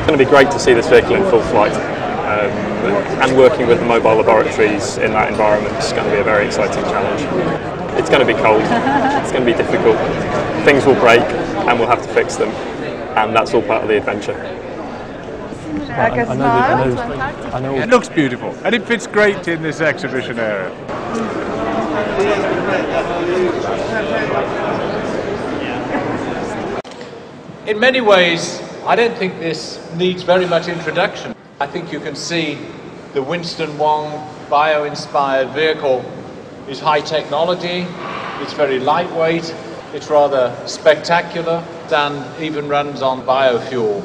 going to be great to see this vehicle in full flight, and working with the mobile laboratories in that environment is going to be a very exciting challenge. It's going to be cold, it's going to be difficult, things will break and we'll have to fix them, and that's all part of the adventure. I know. It looks beautiful and it fits great in this exhibition area. In many ways, I don't think this needs very much introduction. I think you can see the Winston Wong bio-inspired vehicle is high technology, it's very lightweight, it's rather spectacular, and even runs on biofuel.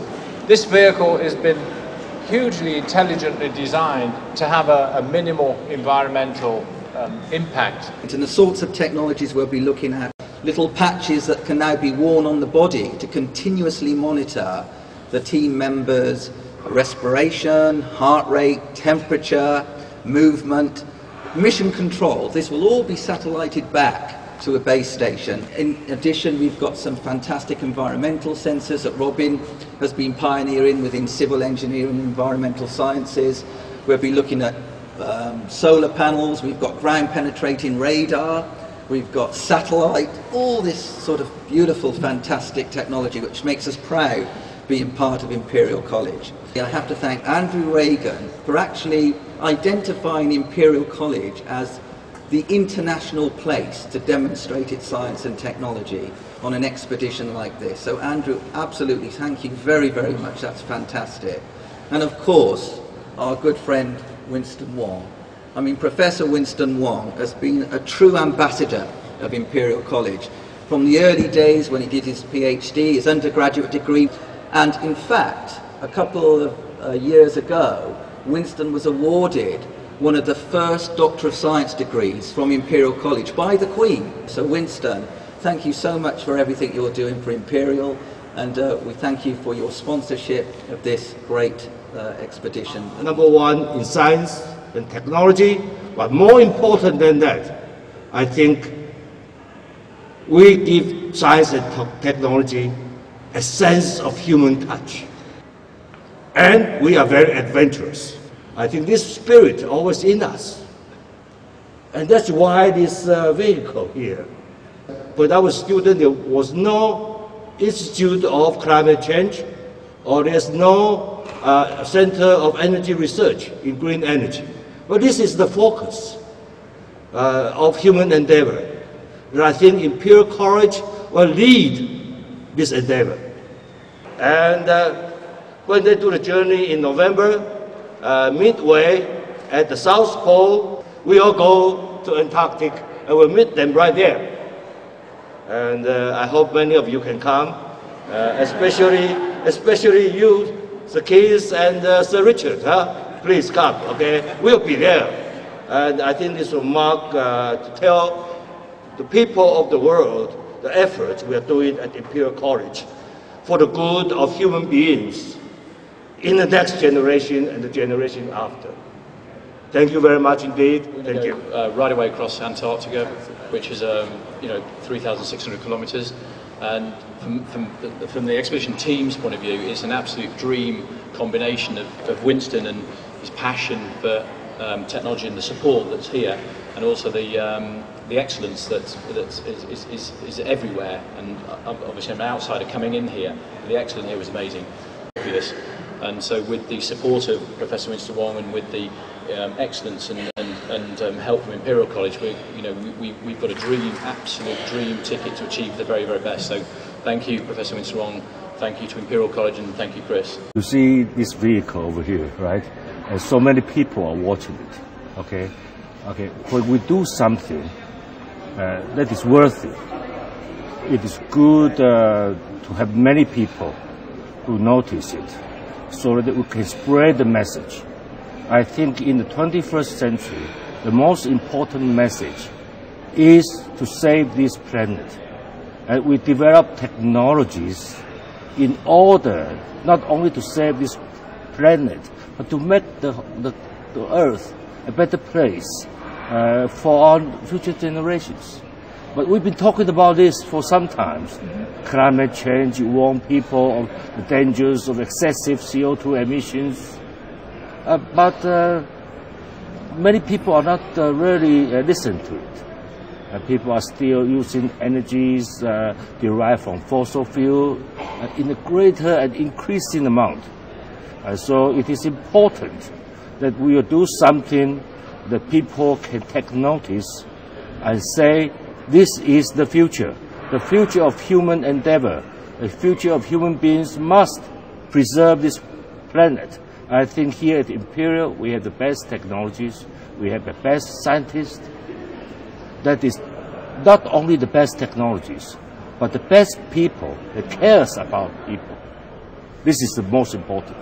This vehicle has been hugely intelligently designed to have a minimal environmental impact. And the sorts of technologies we'll be looking at, little patches that can now be worn on the body to continuously monitor the team members' respiration, heart rate, temperature, movement, mission control. This will all be satellited back to a base station. In addition, we've got some fantastic environmental sensors that Robin has been pioneering within civil engineering and environmental sciences. We'll be looking at solar panels, we've got ground penetrating radar, we've got satellite, all this sort of beautiful, fantastic technology which makes us proud being part of Imperial College. I have to thank Andrew Reagan for actually identifying Imperial College as the international place to demonstrate its science and technology on an expedition like this. So Andrew, absolutely, thank you very, very much, that's fantastic. And of course, our good friend Winston Wong. I mean, Professor Winston Wong has been a true ambassador of Imperial College from the early days when he did his PhD, his undergraduate degree, and in fact, a couple of years ago, Winston was awarded one of the first Doctor of Science degrees from Imperial College by the Queen. So Winston, thank you so much for everything you're doing for Imperial, and we thank you for your sponsorship of this great expedition. Number one in science and technology, but more important than that, I think we give science and technology a sense of human touch. And we are very adventurous. I think this spirit always in us. And that's why this vehicle here. When I was a student, there was no Institute of Climate Change, or there's no Center of Energy Research in green energy. But this is the focus of human endeavor. And I think Imperial College will lead this endeavor. And when they do the journey in November, midway at the South Pole, we all go to Antarctic and we'll meet them right there. And I hope many of you can come, especially you, Sir Keith and Sir Richard. Please come, okay? We'll be there. And I think this will mark to tell the people of the world the efforts we are doing at Imperial College for the good of human beings in the next generation and the generation after. Thank you very much indeed. Thank you. Right away across Antarctica, which is 3,600 kilometers, and from the expedition team's point of view, it's an absolute dream combination of Winston and his passion for technology and the support that's here, and also the excellence that is everywhere. And obviously, I'm an outsider coming in here. The excellence here was amazing. And so, with the support of Professor Winston Wong and with the excellence and help from Imperial College, we've got a dream, absolute dream ticket to achieve the very, very best. So, thank you, Professor Winston Wong. Thank you to Imperial College, and thank you, Chris. You see this vehicle over here, right? And so many people are watching it. Okay. When we do something that is worthy, it is good to have many who notice it, so that we can spread the message. I think in the 21st century, the most important message is to save this planet. And we develop technologies in order not only to save this planet, but to make the Earth a better place for our future generations. But we've been talking about this for some time. Climate change, you warn people of the dangers of excessive CO2 emissions. But many people are not really listening to it. People are still using energies derived from fossil fuel in a greater and increasing amount. So it is important that we will do something that people can take notice and say, this is the future of human endeavor. The future of human beings must preserve this planet. I think here at Imperial we have the best technologies, we have the best scientists. That is not only the best technologies, but the best people that cares about people. This is the most important.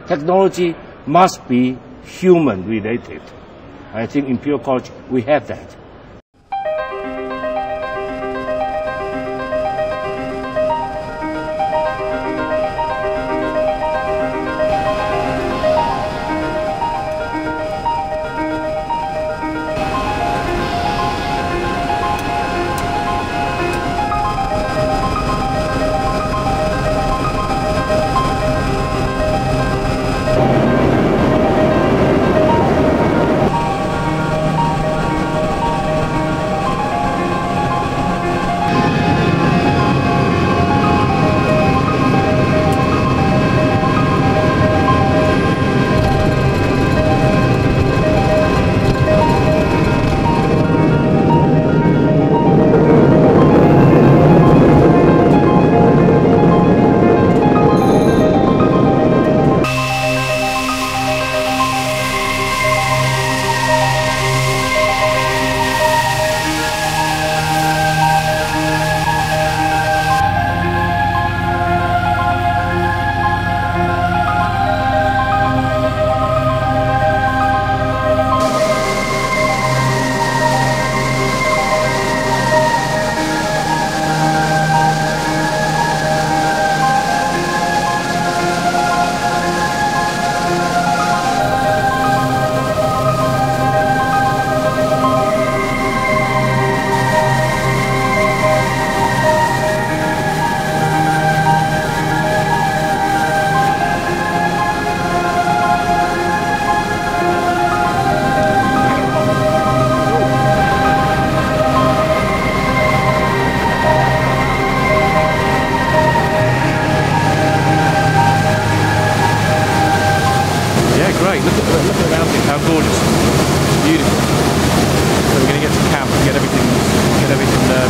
Technology must be human related. I think in Imperial College we have that.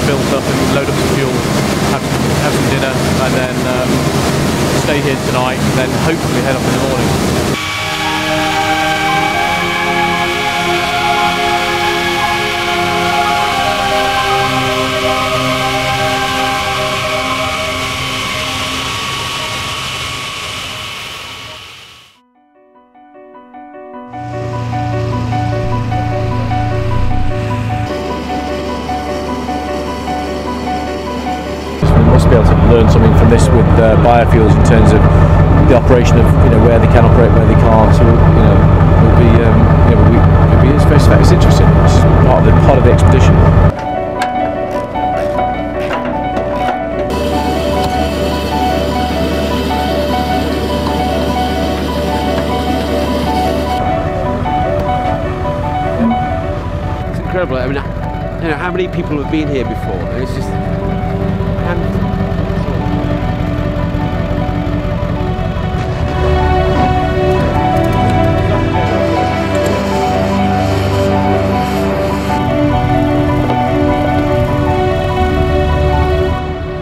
build up and load up some fuel, have some dinner, and then stay here tonight, and then hopefully head up in the morning. Must be able to learn something from this with biofuels in terms of the operation of where they can operate, where they can't. So it's interesting. It's part of the expedition. It's incredible. I mean, how many people have been here before? And it's just.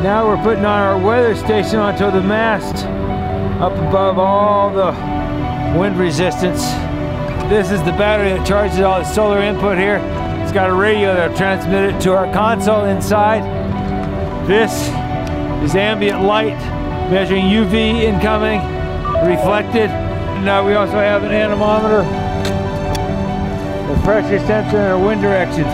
Now we're putting on our weather station onto the mast up above all the wind resistance. This is the battery that charges all the solar input here. It's got a radio that'll transmit it to our console inside. This is ambient light measuring UV incoming, reflected. And now we also have an anemometer, a pressure sensor, and a wind direction.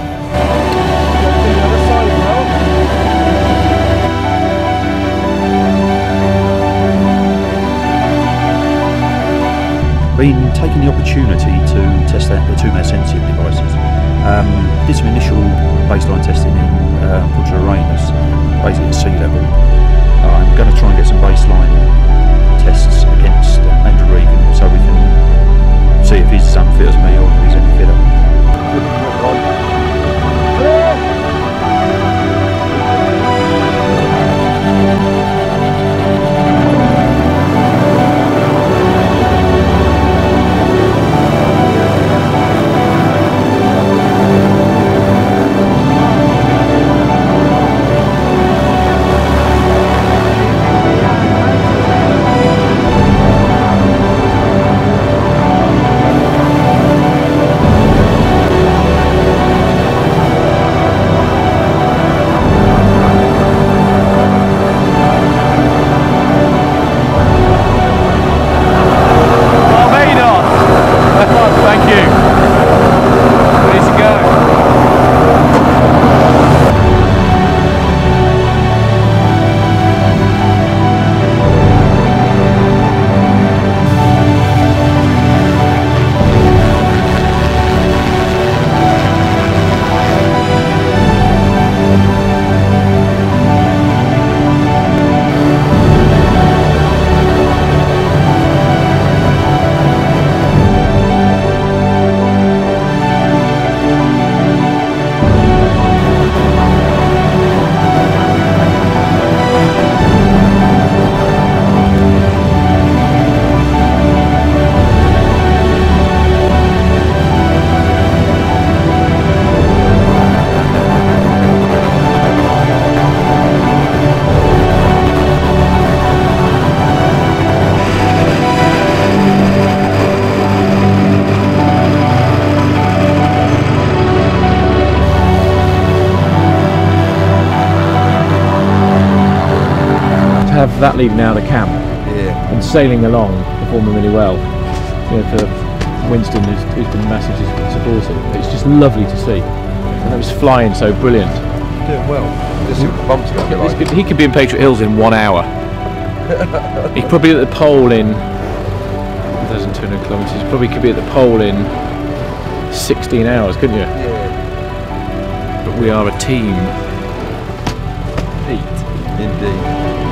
Been taking the opportunity to test out the 2 mesh sensing devices. Did some initial baseline testing in Punta Arenas, basically at sea level. I'm going to try and get some baseline tests against Andrew Regan so we can see if he's as unfit as me or if he's any fitter. Have that leading out of camp and sailing along, performing really well. You know, for Winston, who's been massively supportive. It's just lovely to see, and it was flying so brilliant. Doing well. Just see what the bumps are going to be like. He could be in Patriot Hills in 1 hour. He could be at the pole in 1,200 kilometres. He probably could be at the pole in 16 hours, couldn't you? Yeah. But we are a team. Indeed.